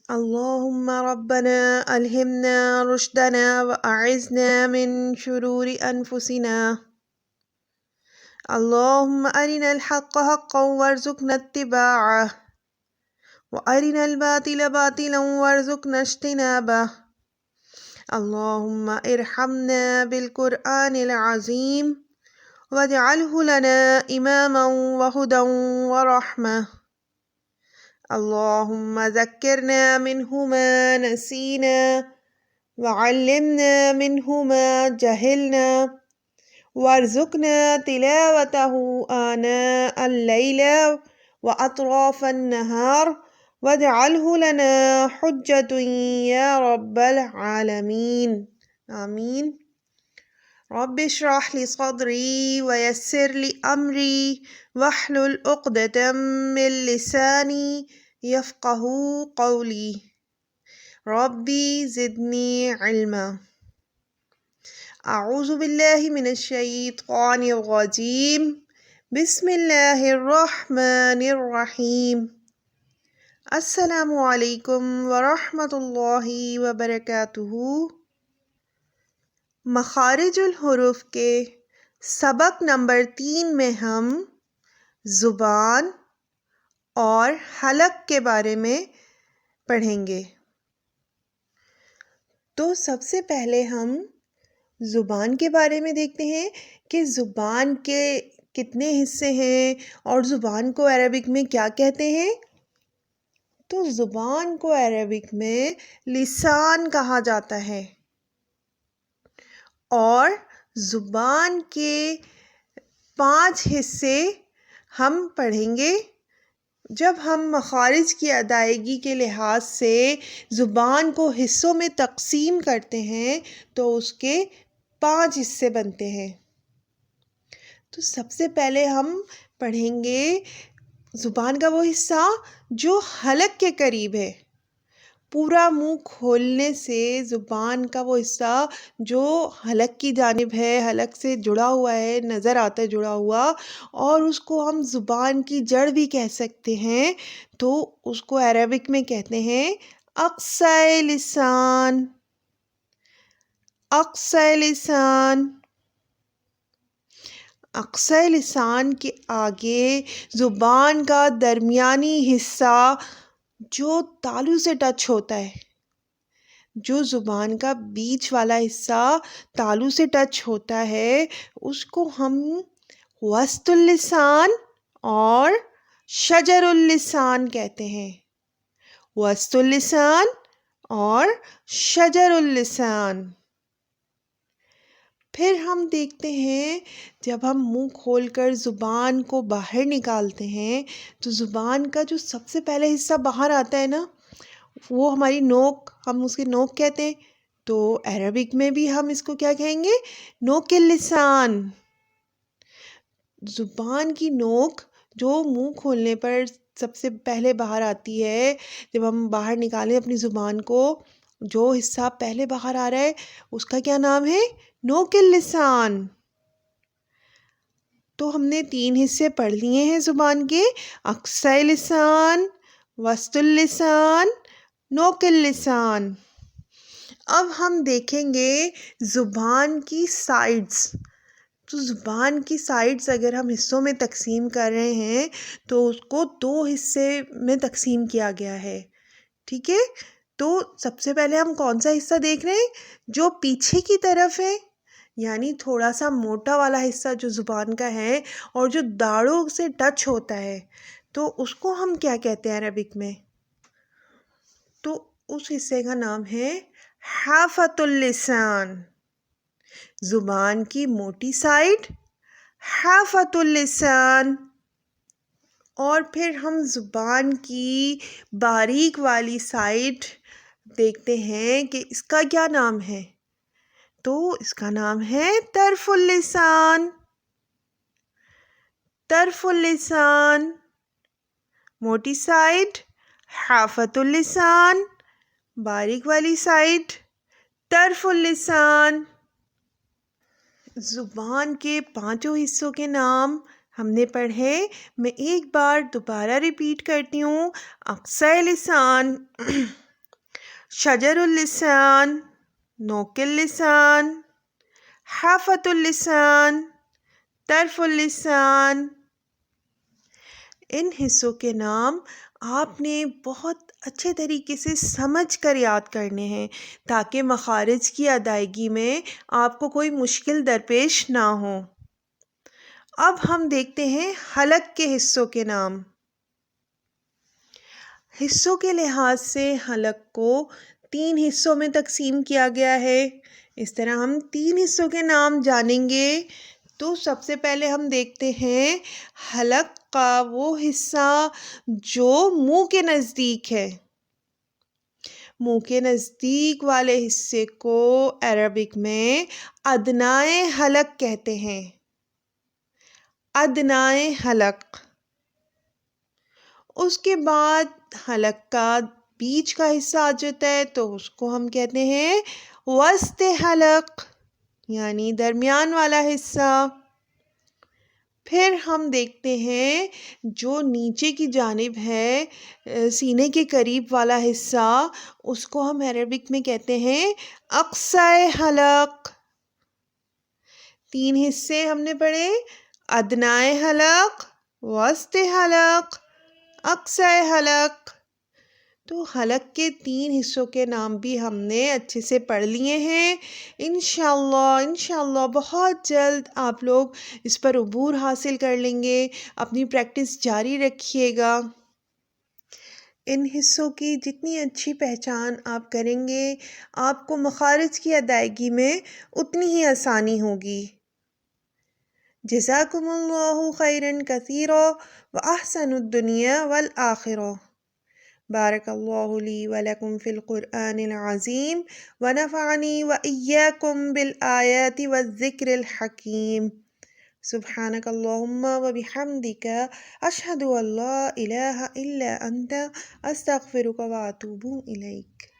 اللهم ربنا ألهمنا رشدنا وأعذنا من شرور أنفسنا. اللهم أرنا الحق حقا وارزقنا اتباعه وأرنا الباطل باطلا وارزقنا اجتنابه. اللهم ارحمنا بالقرآن العظيم واجعله لنا إماما وهدى ورحمة. اللهم ذكرنا منه ما نسينا وعلمنا منه ما جهلنا وارزقنا تلاوته آناء الليل وأطراف النهار واجعله لنا حجة يا رب العالمين آمين. رب اشرح لي صدري ويسر لي أمري واحلل عقدة من لساني يفقه قولي. ربي زدني علما. اعوذ باللہ من الشیطان الرجیم. بسم اللہ الرحمن الرحیم. السلام علیکم ورحمۃ اللہ وبرکاتہ. مخارج الحروف کے سبق نمبر 3 میں ہم زبان اور حلق کے بارے میں پڑھیں گے. تو سب سے پہلے ہم زبان کے بارے میں دیکھتے ہیں کہ زبان کے کتنے حصے ہیں اور زبان کو عربک میں کیا کہتے ہیں. تو زبان کو عربک میں لسان کہا جاتا ہے اور زبان کے 5 حصے ہم پڑھیں گے. جب ہم مخارج کی ادائیگی کے لحاظ سے زبان کو حصوں میں تقسیم کرتے ہیں تو اس کے 5 حصے بنتے ہیں. تو سب سے پہلے ہم پڑھیں گے زبان کا وہ حصہ جو حلق کے قریب ہے. پورا منہ کھولنے سے زبان کا وہ حصہ جو حلق کی جانب ہے، حلق سے جڑا ہوا ہے، نظر آتا ہے جڑا ہوا، اور اس کو ہم زبان کی جڑ بھی کہہ سکتے ہیں. تو اس کو عربک میں کہتے ہیں اقصی لسان. اقصی لسان. اقصی لسان کے آگے زبان کا درمیانی حصہ جو تالو سے ٹچ ہوتا ہے، جو زبان کا بیچ والا حصہ تالو سے ٹچ ہوتا ہے، اس کو ہم وسط اللسان اور شجر اللسان کہتے ہیں. وسط اللسان اور شجر اللسان. پھر ہم دیکھتے ہیں جب ہم منہ کھول کر زبان کو باہر نکالتے ہیں تو زبان کا جو سب سے پہلے حصہ باہر آتا ہے نا، وہ ہماری نوک، ہم اس کے نوک کہتے ہیں. تو عربک میں بھی ہم اس کو کیا کہیں گے؟ نوک اللسان. زبان کی نوک جو منہ کھولنے پر سب سے پہلے باہر آتی ہے، جب ہم باہر نکالیں اپنی زبان کو، جو حصہ پہلے باہر آ رہا ہے اس کا کیا نام ہے؟ نوک اللسان. تو ہم نے 3 حصے پڑھ لیے ہیں زبان کے: اقصی لسان، وسط اللسان، نوک اللسان. اب ہم دیکھیں گے زبان کی سائڈز. تو زبان کی سائڈز اگر ہم حصوں میں تقسیم کر رہے ہیں تو اس کو 2 حصے میں تقسیم کیا گیا ہے. ٹھیک ہے؟ تو سب سے پہلے ہم کون سا حصہ دیکھ رہے ہیں؟ جو پیچھے کی طرف ہے، یعنی تھوڑا سا موٹا والا حصہ جو زبان کا ہے اور جو داڑھوں سے ٹچ ہوتا ہے، تو اس کو ہم کیا کہتے ہیں عربک میں؟ تو اس حصے کا نام ہے حافۃ اللسان. زبان کی موٹی سائڈ حافۃ اللسان. اور پھر ہم زبان کی باریک والی سائڈ دیکھتے ہیں کہ اس کا کیا نام ہے. تو اس کا نام ہے طرف اللسان. طرف اللسان. موٹی سائڈ حافۃ اللسان، باریک والی سائڈ طرف اللسان. زبان کے 5 حصوں کے نام ہم نے پڑھے. میں ایک بار دوبارہ ریپیٹ کرتی ہوں: اقصی لسان، شجر اللسان، نوک اللسان، حافۃ اللسان، طرف اللسان۔ ان حصوں کے نام آپ نے بہت اچھے طریقے سے سمجھ کر یاد کرنے ہیں تاکہ مخارج کی ادائیگی میں آپ کو کوئی مشکل درپیش نہ ہو۔ اب ہم دیکھتے ہیں حلق کے حصوں کے نام۔ حصوں کے لحاظ سے حلق کو 3 حصوں میں تقسیم کیا گیا ہے۔ اس طرح ہم 3 حصوں کے نام جانیں گے۔ تو سب سے پہلے ہم دیکھتے ہیں حلق کا وہ حصہ جو منہ کے نزدیک ہے۔ منہ کے نزدیک والے حصے کو عربک میں ادنائے حلق کہتے ہیں۔ ادنائے حلق۔ اس کے بعد حلق کا بیچ کا حصہ آ جاتا ہے تو اس کو ہم کہتے ہیں وسط حلق، یعنی درمیان والا حصہ۔ پھر ہم دیکھتے ہیں جو نیچے کی جانب ہے سینے کے قریب والا حصہ، اس کو ہم عربک میں کہتے ہیں اقصی حلق۔ 3 حصے ہم نے پڑھے، ادنائے حلق، وسط حلق، اقصی حلق۔ تو حلق کے 3 حصوں کے نام بھی ہم نے اچھے سے پڑھ لیے ہیں۔ انشاءاللہ بہت جلد آپ لوگ اس پر عبور حاصل کر لیں گے۔ اپنی پریکٹس جاری رکھیے گا۔ ان حصوں کی جتنی اچھی پہچان آپ کریں گے آپ کو مخارج کی ادائیگی میں اتنی ہی آسانی ہوگی۔ جزاکم اللہ خیرا کثیرا واحسن الدنیا والآخرہ۔ بارک اللہ لی ولکم فی القرآن العظیم ونفعنی وإیاکم بالآیات والذکر الحکیم۔ سبحانک اللہم وبحمدک اشہد ان لا الہ الا انت استغفرک واتوب الیک۔